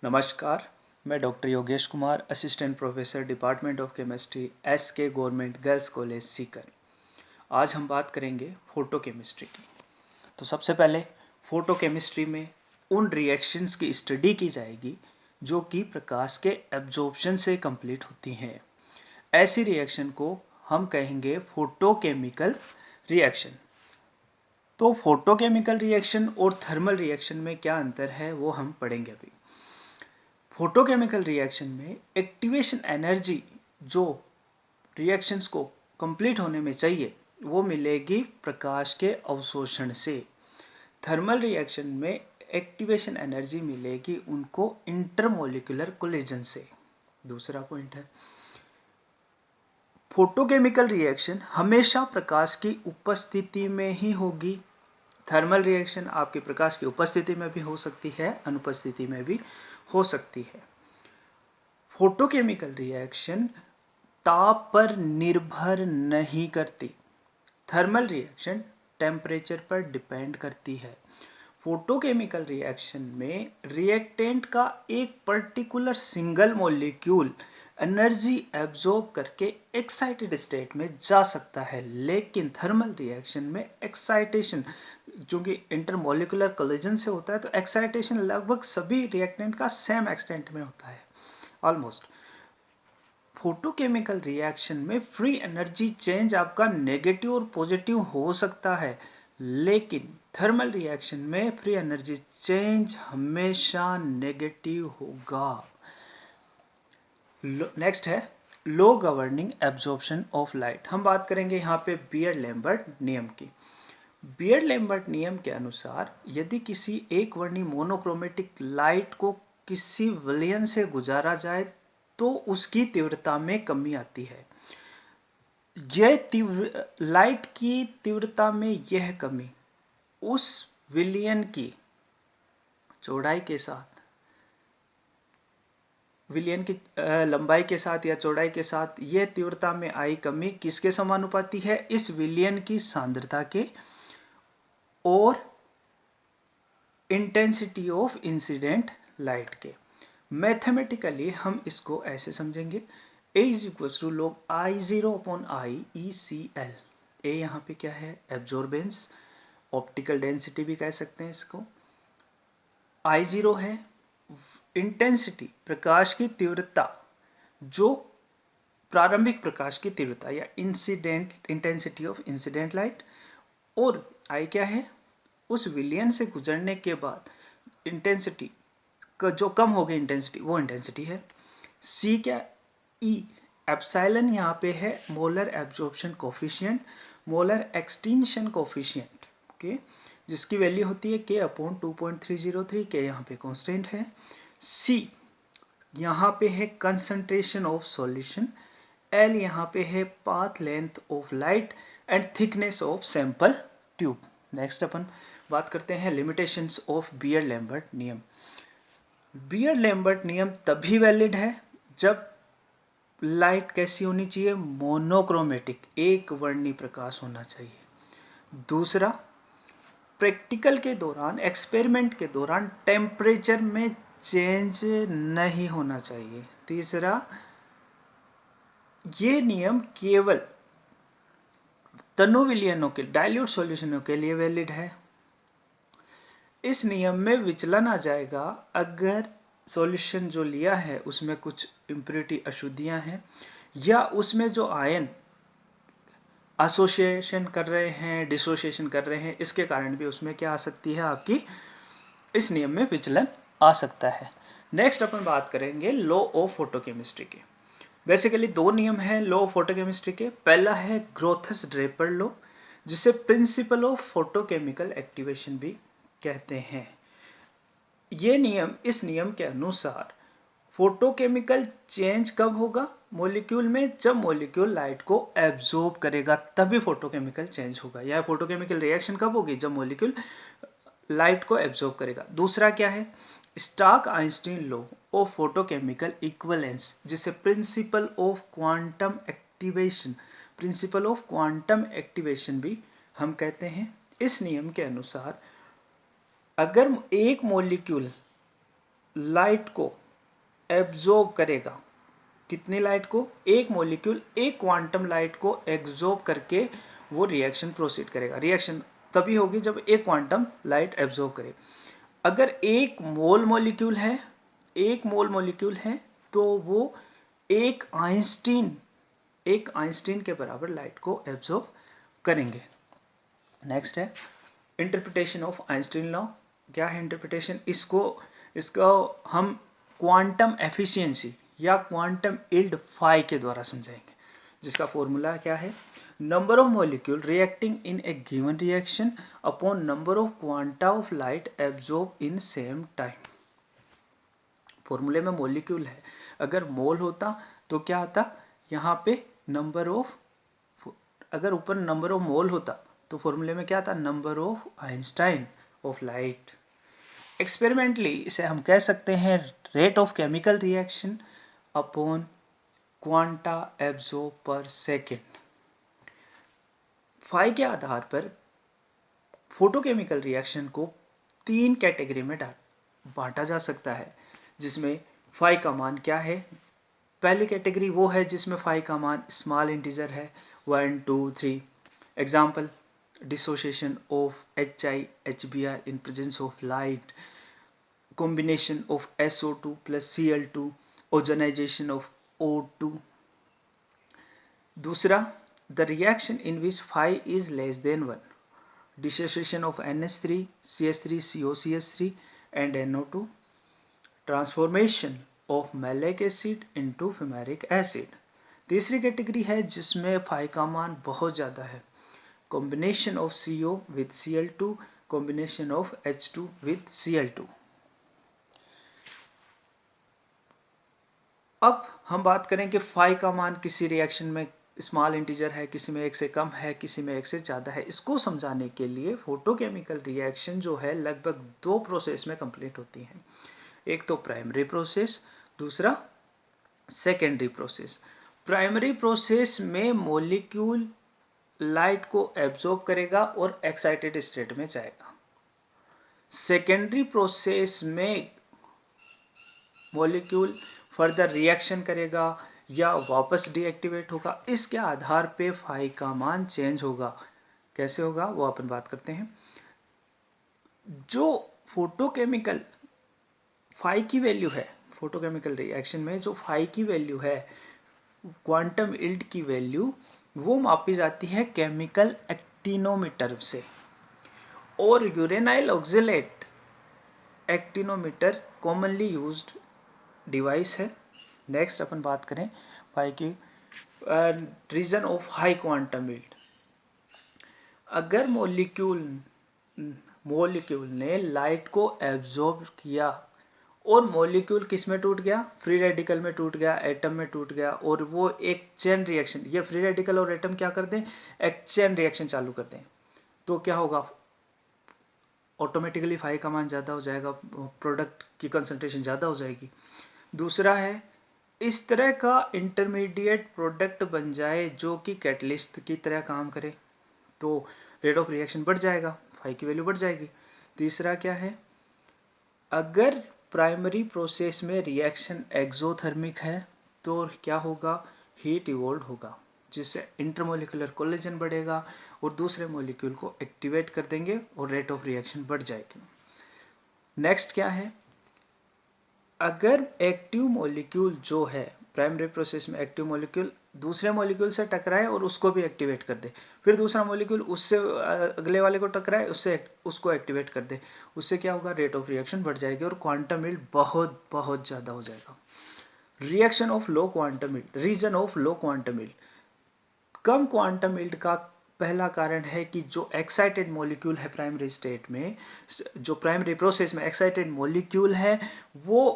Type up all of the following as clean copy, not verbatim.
नमस्कार, मैं doctor Yogesh Kumar, assistant professor department of chemistry, SK government girls college Sikar. आज हम बात करेंगे फोटोकेमिस्ट्री की। तो सबसे पहले फोटोकेमिस्ट्री में उन रिएक्शंस की स्टडी की जाएगी जो कि प्रकाश के एब्जॉर्प्शन से कंप्लीट होती हैं। ऐसी रिएक्शन को हम कहेंगे फोटोकेमिकल रिएक्शन। तो फोटोकेमिकल रिएक्शन और थर्मल रिएक्शन में क्या अंतर है वो हम पढ़ेंगे अभी। फोटोकेमिकल रिएक्शन में एक्टिवेशन एनर्जी जो रिएक्शंस को कंप्लीट होने में चाहिए वो मिलेगी प्रकाश के अवशोषण से। थर्मल रिएक्शन में एक्टिवेशन एनर्जी मिलेगी उनको इंटरमोलिकुलर कोलिजन से। दूसरा पॉइंट है, फोटोकेमिकल रिएक्शन हमेशा प्रकाश की उपस्थिति में ही होगी। थर्मल रिएक्शन आपके प्रकाश की उपस्थिति में भी हो सकती है, अनुपस्थिति में भी हो सकती है। फोटोकेमिकल रिएक्शन ताप पर निर्भर नहीं करती। थर्मल रिएक्शन टेम्परेचर पर डिपेंड करती है। फोटोकेमिकल रिएक्शन में रिएक्टेंट का एक particular single molecule energy absorb करके एक्साइटेड स्टेट में जा सकता है, लेकिन थर्मल रिएक्शन में एक्साइटेशन चूंकि इंटरमोलिकुलर कोलिजन से होता है तो एक्साइटेशन लगभग सभी रिएक्टेंट का सेम एक्सटेंट में होता है ऑलमोस्ट। फोटोकेमिकल रिएक्शन में फ्री एनर्जी चेंज आपका नेगेटिव और पॉजिटिव हो सकता है, लेकिन थर्मल रिएक्शन में फ्री एनर्जी चेंज हमेशा नेगेटिव होगा। नेक्स्ट है लो गवर्निंग एब्जॉर्प्शन ऑफ लाइट। हम बात करेंगे यहाँ पे बियर्ड-लैम्बर्ट नियम की। बियर्ड-लैम्बर्ट नियम के अनुसार यदि किसी एक वर्णी मोनोक्रोमेटिक लाइट को किसी विलयन से गुजारा जाए तो उसकी तीव्रता में कमी आती है। यह लाइट की तीव्रता में यह कमी उस विलयन की चौड़ाई के साथ, विलयन की लंबाई के साथ या चौड़ाई के साथ यह तीव्रता में आई कमी किसके समानुपाती है? इस विलयन की सांद्रता के और इंटेंसिटी ऑफ इंसिडेंट लाइट के। मैथमेटिकली हम इसको ऐसे समझेंगे, A is equal to log I0 upon IECL। A यहाँ पे क्या है? एब्जॉर्बेंस, ऑप्टिकल डेंसिटी भी कह सकते हैं इसको। I0 है इंटेंसिटी, प्रकाश की तीव्रता, जो प्रारंभिक प्रकाश की तीव्रता या incident intensity of incident light, और I क्या है? उस विलयन से गुजरने के बाद इंटेंसिटी जो कम हो गई इंटेंसिटी वो इंटेंसिटी है। सी क्या? ई एप्सिलॉन यहाँ पे है molar absorption coefficient, molar extinction coefficient, okay, जिसकी वैल्यू होती है के अपॉन 2.303। के यहाँ पे कांस्टेंट है। सी यहाँ पे है कंसंट्रेशन ऑफ सॉल्यूशन। एल यहाँ पे है path length of light and thickness of sample tube. Next अपन बात करते हैं लिमिटेशंस ऑफ बियर्ड-लैम्बर्ट नियम। बियर्ड-लैम्बर्ट नियम तभी वैलिड है जब लाइट कैसी होनी चाहिए? मोनोक्रोमेटिक, एक वर्णी प्रकाश होना चाहिए। दूसरा, प्रैक्टिकल के दौरान, एक्सपेरिमेंट के दौरान टेम्परेचर में चेंज नहीं होना चाहिए। तीसरा, ये नियम केवल तनु विलयनों के, डाइल्यूट सॉल्यूशनों के लिए वैलिड है। इस नियम में विचलन आ जाएगा अगर सॉल्यूशन जो लिया है उसमें कुछ इम्प्योरिटी, अशुद्धियां हैं, या उसमें जो आयन एसोसिएशन कर रहे हैं, डिसोसिएशन कर रहे हैं, इसके कारण भी उसमें क्या आ सकती है? आपकी इस नियम में विचलन आ सकता है। नेक्स्ट अपन बात करेंगे लॉ ऑफ फोटोकेमिस्ट्री के। बेसिकली दो नियम हैं लॉ ऑफ फोटोकेमिस्ट्री के। पहला है ग्रोथस-ड्रेपर लॉ, जिसे प्रिंसिपल ऑफ फोटोकेमिकल एक्टिवेशन भी कहते हैं। ये नियम, इस नियम के अनुसार फोटोकेमिकल चेंज कब होगा मॉलिक्यूल में? जब मॉलिक्यूल लाइट को एब्जॉर्ब करेगा तभी फोटोकेमिकल चेंज होगा। या फोटोकेमिकल रिएक्शन कब होगी? जब मॉलिक्यूल लाइट को एब्जॉर्ब करेगा। दूसरा क्या है? Stark Einstein law of photochemical equivalence, जिसे principle of quantum activation, principle of quantum activation भी हम कहते हैं। इस नियम के अनुसार अगर एक मॉलिक्यूल लाइट को एब्जॉर्ब करेगा, कितनी लाइट को, एक मॉलिक्यूल एक क्वांटम लाइट को एब्जॉर्ब करके वो रिएक्शन प्रोसीड करेगा। रिएक्शन तभी होगी जब एक क्वांटम लाइट एब्जॉर्ब करे। अगर एक मोल मॉलिक्यूल है, एक मोल मॉलिक्यूल है तो वो एक आइंस्टीन के बराबर लाइट को एब्जॉर्ब करेंगे। नेक्स्ट है इंटरप्रिटेशन ऑफ आइंस्टीन लॉ। क्या है इंटरप्रिटेशन? इसको हम क्वांटम एफिशिएंसी या क्वांटम यील्ड फाई के द्वारा समझाएंगे, जिसका फॉर्मूला क्या है, number of molecule reacting in A given reaction upon number of quanta of light absorb in same time. फॉर्मूले में मॉलिक्यूल है, अगर मोल होता तो क्या आता, यहाँ पे नंबर ऑफ, अगर ऊपर नंबर ऑफ मोल होता तो फॉर्मूले में क्या आता, number of Einstein of light. Experimentally इसे हम कह सकते हैं rate of chemical reaction upon quanta absorb पर सेकेंड। फाई के आधार पर फोटोकेमिकल रिएक्शन को 3 कैटेगरी में बांटा जा सकता है, जिसमें फाई का मान क्या है, पहली कैटेगरी वो है जिसमें फाई का मान स्मॉल इंटीजर है 1 2 3। Example, dissociation of HiHbr in presence of light, combination of SO2 plus Cl2, ozonisation of O2। दूसरा, the reaction in which phi is less than 1, dissociation of NH3, CH3, COCH3 and NO2, transformation of malic acid into fumaric acid। तीसरी category है जिसमें phi का मान बहुत ज़्यादा है, combination of CO with Cl2, combination of H2 with Cl2। अब हम बात करें कि फाई का मान किसी रिएक्शन में स्मॉल इंटीजर है, किसी में 1 से कम है, किसी में 1 से ज़्यादा है। इसको समझाने के लिए फोटोकेमिकल रिएक्शन जो है लगभग 2 प्रोसेस में कंप्लीट होती हैं, एक तो प्राइमरी प्रोसेस, दूसरा सेकेंडरी प्रोसेस। प्राइमरी प्रोसेस में मॉलिक्यूल लाइट को एब्जॉर्ब करेगा और एक्साइटेड स्टेट में जाएगा। सेकेंडरी प्रोसेस में मॉलिक्यूल फर्दर रिएक्शन करेगा या वापस डीएक्टिवेट होगा, इसके आधार पे फाई का मान चेंज होगा। कैसे होगा वो अपन बात करते हैं। जो फोटोकेमिकल फाई की वैल्यू है, फोटोकेमिकल रिएक्शन में जो फाई की वैल्यू है, क्वांटम यील्ड की वैल्यू, वो मापी जाती है केमिकल एक्टिनोमीटर से, और uranyl oxalate actinometer commonly used device है। नेक्स्ट अपन बात करें फाई की region of high quantum yield. अगर मॉलिक्यूल ने लाइट को एब्जॉर्ब किया और मॉलिक्यूल किस में टूट गया, फ्री रेडिकल में टूट गया, एटम में टूट गया, और वो एक चेन रिएक्शन, ये फ्री रेडिकल और एटम क्या कर दें, एक चेन रिएक्शन चालू कर दें, तो क्या होगा, ऑटोमेटिकली फाई का मान ज़्यादा हो जाएगा, प्रोडक्ट की कंसंट्रेशन ज़्यादा हो जाएगी। दूसरा है इस तरह का इंटरमीडिएट प्रोडक्ट बन जाए जो कि कैटलिस्ट की तरह काम करे, तो रेट ऑफ रिएक्शन बढ़ जाएगा, फाई की वैल्यू बढ़ जाएगी। तीसरा क्या है, अगर प्राइमरी प्रोसेस में रिएक्शन एक्सोथर्मिक है तो क्या होगा, हीट इवॉल्व होगा, जिससे इंटरमोलिकुलर कोलिजन बढ़ेगा और दूसरे मॉलिक्यूल को एक्टिवेट कर देंगे और रेट ऑफ रिएक्शन बढ़ जाएगी। नेक्स्ट क्या है, अगर एक्टिव मॉलिक्यूल जो है प्राइमरी प्रोसेस में, एक्टिव मॉलिक्यूल दूसरे मॉलिक्यूल से टकराए और उसको भी एक्टिवेट कर दे, फिर दूसरा मॉलिक्यूल उससे अगले वाले को टकराए, उसको एक्टिवेट कर दे, उससे क्या होगा, रेट ऑफ रिएक्शन बढ़ जाएगी और क्वांटम यील्ड बहुत बहुत ज़्यादा हो जाएगा। Reaction of low quantum yield, reason of low quantum yield. कम क्वांटम यील्ड का पहला कारण है कि जो एक्साइटेड मॉलिक्यूल है प्राइमरी स्टेट में, जो प्राइमरी प्रोसेस में एक्साइटेड मॉलिक्यूल है, वो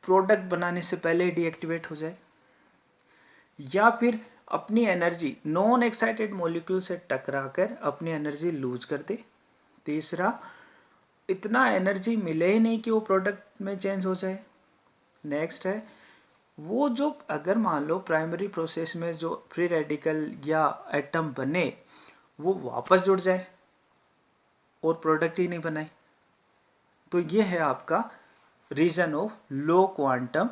प्रोडक्ट बनाने से पहले डीएक्टिवेट हो जाए, या फिर अपनी एनर्जी नॉन एक्साइटेड मॉलिक्यूल से टकराकर अपनी एनर्जी लूज कर दे। तीसरा, इतना एनर्जी मिले ही नहीं कि वो प्रोडक्ट में चेंज हो जाए। नेक्स्ट है, वो जो अगर मान लो प्राइमरी प्रोसेस में जो फ्री रेडिकल या एटम बने वो वापस जुड़ जाए और प्रोडक्ट ही नहीं बनाए, तो ये है आपका रीजन ऑफ लो क्वांटम